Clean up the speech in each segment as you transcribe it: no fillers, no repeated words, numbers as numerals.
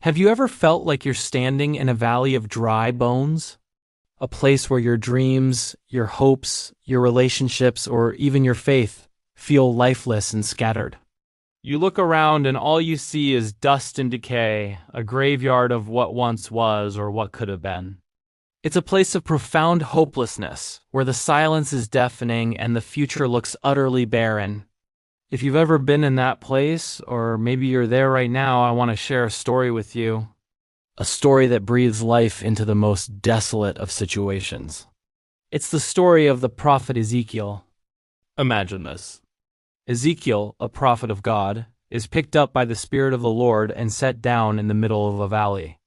Have you ever felt like you're standing in a valley of dry bones? A place where your dreams, your hopes, your relationships, or even your faith feel lifeless and scattered. You look around and all you see is dust and decay, a graveyard of what once was or what could have been. It's a place of profound hopelessness, where the silence is deafening and the future looks utterly barren. If you've ever been in that place, or maybe you're there right now, I want to share a story with you. A story that breathes life into the most desolate of situations. It's the story of the prophet Ezekiel. Imagine this. Ezekiel, a prophet of God, is picked up by the Spirit of the Lord and set down in the middle of a valley.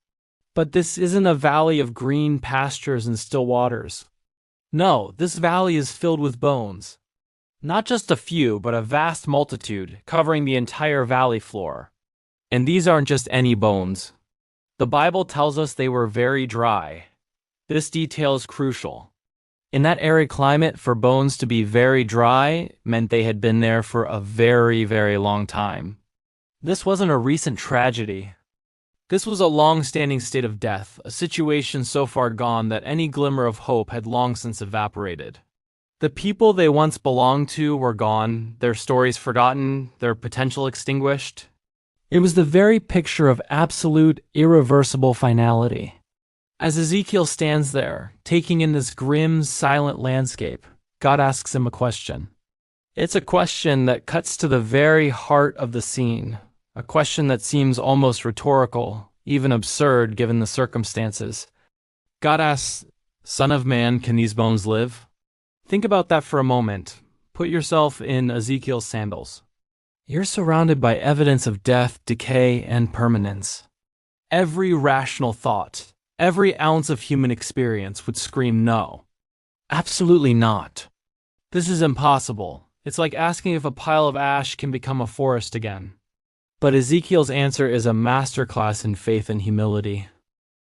But this isn't a valley of green pastures and still waters. No, this valley is filled with bones. Not just a few, but a vast multitude, covering the entire valley floor. And these aren't just any bones. The Bible tells us they were very dry. This detail is crucial. In that arid climate, for bones to be very dry meant they had been there for a very, very long time. This wasn't a recent tragedy. This was a long-standing state of death, a situation so far gone that any glimmer of hope had long since evaporated. The people they once belonged to were gone, their stories forgotten, their potential extinguished. It was the very picture of absolute, irreversible finality. As Ezekiel stands there, taking in this grim, silent landscape, God asks him a question. It's a question that cuts to the very heart of the scene, a question that seems almost rhetorical, even absurd given the circumstances. God asks, "Son of man, can these bones live?" Think about that for a moment. Put yourself in Ezekiel's sandals. You're surrounded by evidence of death, decay, and permanence. Every rational thought, every ounce of human experience would scream no. Absolutely not. This is impossible. It's like asking if a pile of ash can become a forest again. But Ezekiel's answer is a masterclass in faith and humility.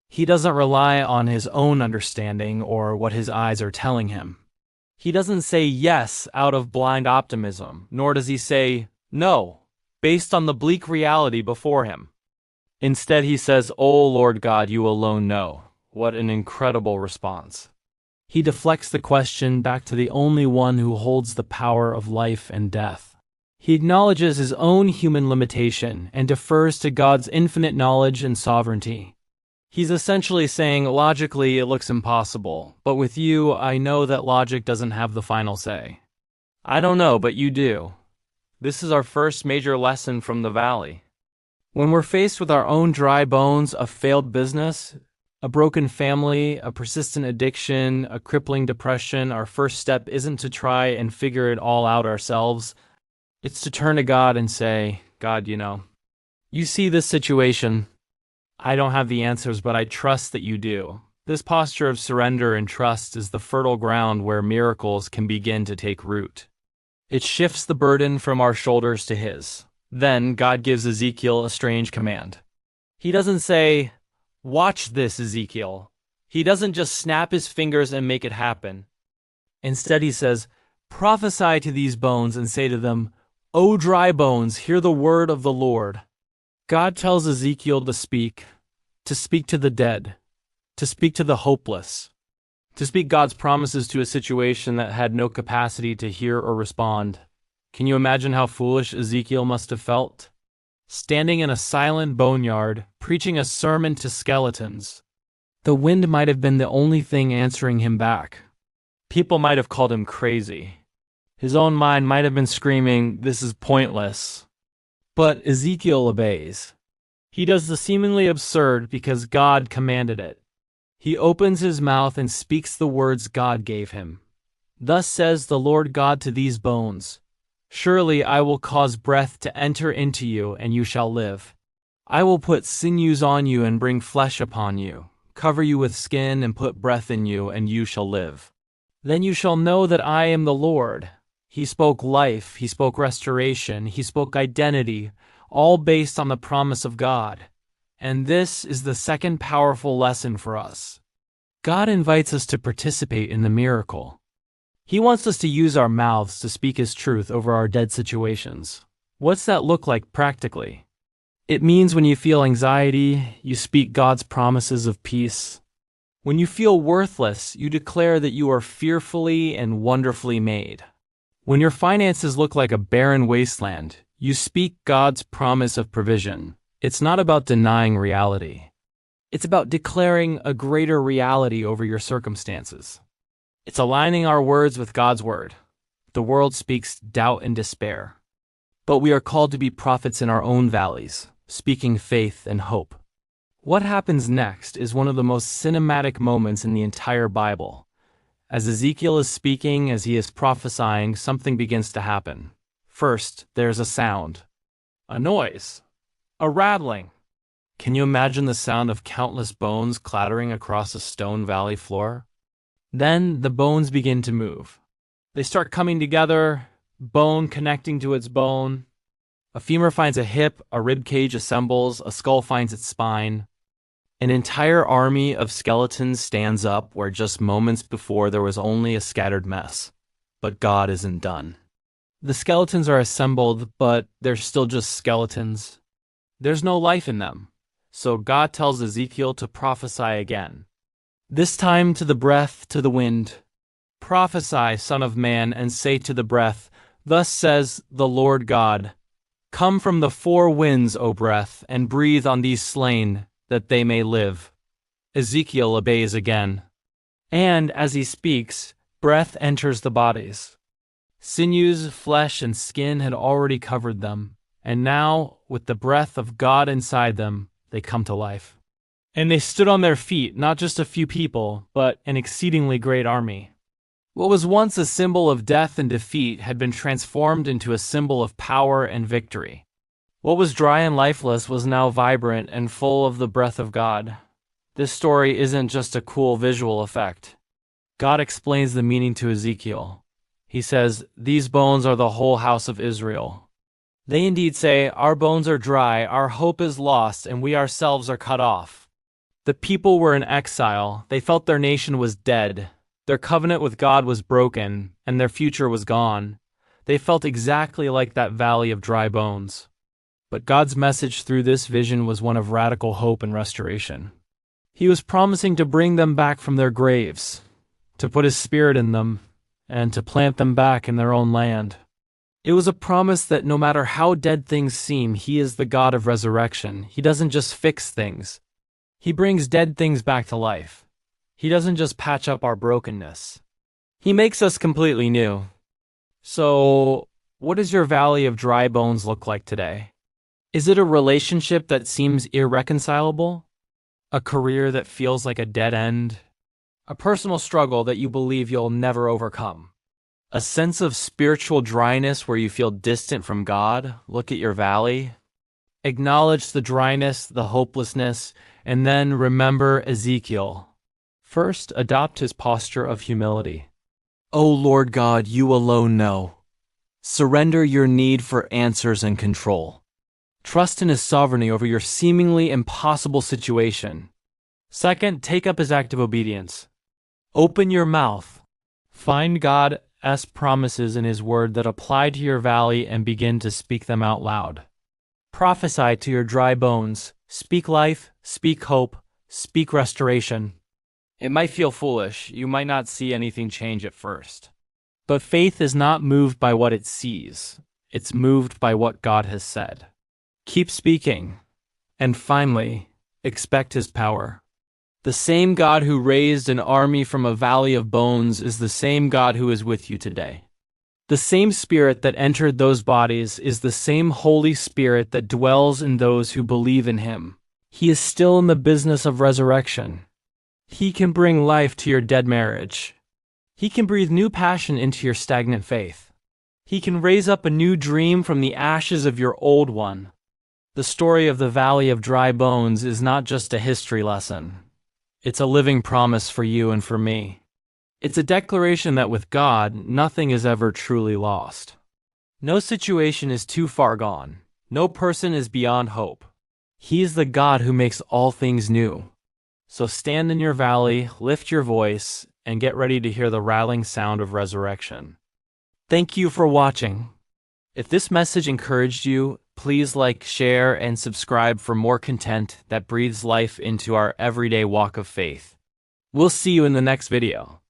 He doesn't rely on his own understanding or what his eyes are telling him. He doesn't say yes out of blind optimism, nor does he say no, based on the bleak reality before him. Instead, he says, "O Lord God, you alone know." What an incredible response. He deflects the question back to the only one who holds the power of life and death. He acknowledges his own human limitation and defers to God's infinite knowledge and sovereignty. He's essentially saying, logically, it looks impossible, but with you, I know that logic doesn't have the final say. I don't know, but you do. This is our first major lesson from the valley. When we're faced with our own dry bones, a failed business, a broken family, a persistent addiction, a crippling depression, our first step isn't to try and figure it all out ourselves. It's to turn to God and say, "God, you see this situation. I don't have the answers, but I trust that you do." This posture of surrender and trust is the fertile ground where miracles can begin to take root. It shifts the burden from our shoulders to his. Then God gives Ezekiel a strange command. He doesn't say, "Watch this, Ezekiel." He doesn't just snap his fingers and make it happen. Instead, he says, "Prophesy to these bones and say to them, 'O dry bones, hear the word of the Lord.'" God tells Ezekiel to speak to the dead, to speak to the hopeless, to speak God's promises to a situation that had no capacity to hear or respond. Can you imagine how foolish Ezekiel must have felt? Standing in a silent boneyard, preaching a sermon to skeletons. The wind might have been the only thing answering him back. People might have called him crazy. His own mind might have been screaming, "This is pointless." But Ezekiel obeys. He does the seemingly absurd because God commanded it. He opens his mouth and speaks the words God gave him. "Thus says the Lord God to these bones, surely I will cause breath to enter into you, and you shall live. I will put sinews on you and bring flesh upon you, cover you with skin and put breath in you, and you shall live. Then you shall know that I am the Lord." He spoke life, he spoke restoration, he spoke identity, all based on the promise of God. And this is the second powerful lesson for us. God invites us to participate in the miracle. He wants us to use our mouths to speak his truth over our dead situations. What's that look like practically? It means when you feel anxiety, you speak God's promises of peace. When you feel worthless, you declare that you are fearfully and wonderfully made. When your finances look like a barren wasteland, you speak God's promise of provision. It's not about denying reality. It's about declaring a greater reality over your circumstances. It's aligning our words with God's word. The world speaks doubt and despair, but we are called to be prophets in our own valleys, speaking faith and hope. What happens next is one of the most cinematic moments in the entire Bible. As Ezekiel is speaking, as he is prophesying, something begins to happen. First, there's a sound, a noise, a rattling. Can you imagine the sound of countless bones clattering across a stone valley floor? Then the bones begin to move. They start coming together, bone connecting to its bone. A femur finds a hip, a rib cage assembles, a skull finds its spine. An entire army of skeletons stands up where just moments before there was only a scattered mess. But God isn't done. The skeletons are assembled, but they're still just skeletons. There's no life in them. So God tells Ezekiel to prophesy again. This time to the breath, to the wind. Prophesy, Son of Man, and say to the breath, Thus says the Lord God, Come from the four winds, O breath, and breathe on these slain, that they may live. Ezekiel obeys again. And as he speaks, breath enters the bodies. Sinews, flesh, and skin had already covered them, and now, with the breath of God inside them, they come to life. And they stood on their feet, not just a few people, but an exceedingly great army. What was once a symbol of death and defeat had been transformed into a symbol of power and victory. What was dry and lifeless was now vibrant and full of the breath of God. This story isn't just a cool visual effect. God explains the meaning to Ezekiel. He says, These bones are the whole house of Israel. They indeed say, Our bones are dry, our hope is lost, and we ourselves are cut off. The people were in exile. They felt their nation was dead. Their covenant with God was broken, and their future was gone. They felt exactly like that valley of dry bones. But God's message through this vision was one of radical hope and restoration. He was promising to bring them back from their graves, to put His Spirit in them, and to plant them back in their own land. It was a promise that no matter how dead things seem, He is the God of resurrection. He doesn't just fix things. He brings dead things back to life. He doesn't just patch up our brokenness. He makes us completely new. So, what does your valley of dry bones look like today? Is it a relationship that seems irreconcilable? A career that feels like a dead end? A personal struggle that you believe you'll never overcome? A sense of spiritual dryness where you feel distant from God? Look at your valley. Acknowledge the dryness, the hopelessness, and then remember Ezekiel. First, adopt his posture of humility. O Lord God, you alone know. Surrender your need for answers and control. Trust in His sovereignty over your seemingly impossible situation. Second, take up His act of obedience. Open your mouth. Find God's promises in His word that apply to your valley and begin to speak them out loud. Prophesy to your dry bones. Speak life, speak hope, speak restoration. It might feel foolish. You might not see anything change at first. But faith is not moved by what it sees. It's moved by what God has said. Keep speaking. And finally, expect His power. The same God who raised an army from a valley of bones is the same God who is with you today. The same Spirit that entered those bodies is the same Holy Spirit that dwells in those who believe in Him. He is still in the business of resurrection. He can bring life to your dead marriage. He can breathe new passion into your stagnant faith. He can raise up a new dream from the ashes of your old one. The story of the Valley of Dry Bones is not just a history lesson. It's a living promise for you and for me. It's a declaration that with God, nothing is ever truly lost. No situation is too far gone. No person is beyond hope. He is the God who makes all things new. So stand in your valley, lift your voice, and get ready to hear the rattling sound of resurrection. Thank you for watching. If this message encouraged you, please like, share, and subscribe for more content that breathes life into our everyday walk of faith. We'll see you in the next video.